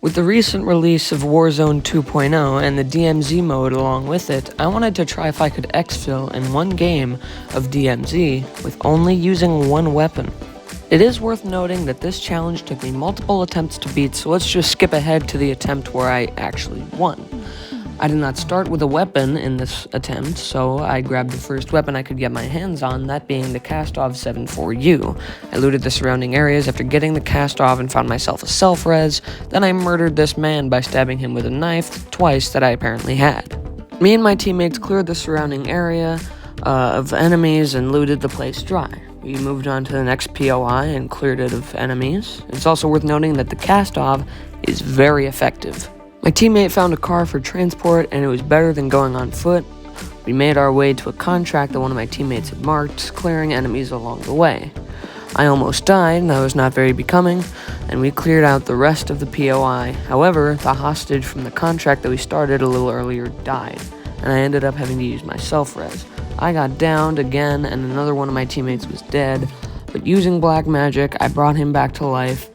With the recent release of Warzone 2.0 and the DMZ mode along with it, I wanted to try if I could exfil in one game of DMZ with only using one weapon. It is worth noting that this challenge took me multiple attempts to beat, so let's just skip ahead to the attempt where I actually won. I did not start with a weapon in this attempt, so I grabbed the first weapon I could get my hands on, that being the Castov 7.4U. I looted the surrounding areas after getting the Castov and found myself a self-res, then I murdered this man by stabbing him with a knife twice that I apparently had. Me and my teammates cleared the surrounding area of enemies and looted the place dry. We moved on to the next POI and cleared it of enemies. It's also worth noting that the Castov is very effective. My teammate found a car for transport, and it was better than going on foot. We made our way to a contract that one of my teammates had marked, clearing enemies along the way. I almost died, and I was not very becoming, and we cleared out the rest of the POI. However, the hostage from the contract that we started a little earlier died, and I ended up having to use my self-res. I got downed again, and another one of my teammates was dead, but using black magic, I brought him back to life.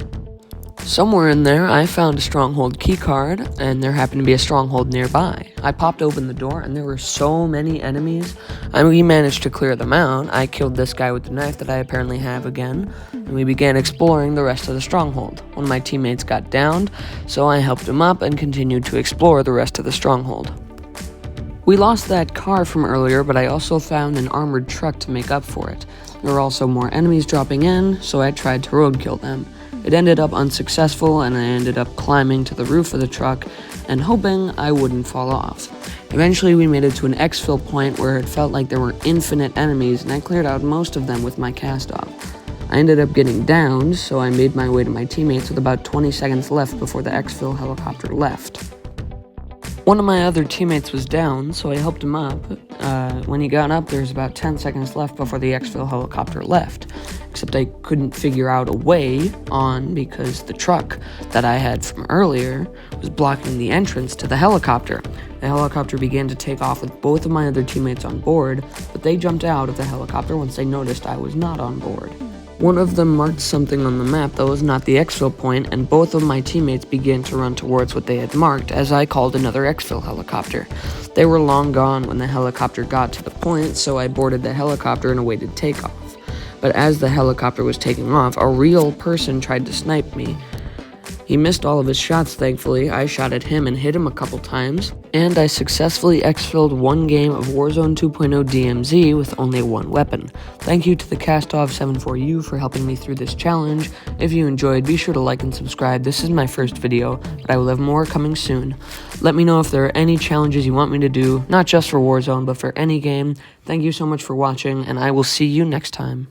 Somewhere in there, I found a stronghold keycard, and there happened to be a stronghold nearby. I popped open the door, and there were so many enemies, and we managed to clear them out. I killed this guy with the knife that I apparently have again, and we began exploring the rest of the stronghold. One of my teammates got downed, so I helped him up and continued to explore the rest of the stronghold. We lost that car from earlier, but I also found an armored truck to make up for it. There were also more enemies dropping in, so I tried to roadkill them. It ended up unsuccessful, and I ended up climbing to the roof of the truck and hoping I wouldn't fall off. Eventually, we made it to an exfil point where it felt like there were infinite enemies, and I cleared out most of them with my Castov. I ended up getting downed, so I made my way to my teammates with about 20 seconds left before the exfil helicopter left. One of my other teammates was down, so I helped him up. When he got up, there was about 10 seconds left before the exfil helicopter left. Except I couldn't figure out a way on because the truck that I had from earlier was blocking the entrance to the helicopter. The helicopter began to take off with both of my other teammates on board, but they jumped out of the helicopter once they noticed I was not on board. One of them marked something on the map that was not the exfil point, and both of my teammates began to run towards what they had marked as I called another exfil helicopter. They were long gone when the helicopter got to the point, so I boarded the helicopter and awaited takeoff. But as the helicopter was taking off, a real person tried to snipe me. He missed all of his shots, thankfully. I shot at him and hit him a couple times, and I successfully exfilled one game of Warzone 2.0 DMZ with only one weapon. Thank you to the Castov 7.4U for helping me through this challenge. If you enjoyed, be sure to like and subscribe. This is my first video, but I will have more coming soon. Let me know if there are any challenges you want me to do, not just for Warzone, but for any game. Thank you so much for watching, and I will see you next time.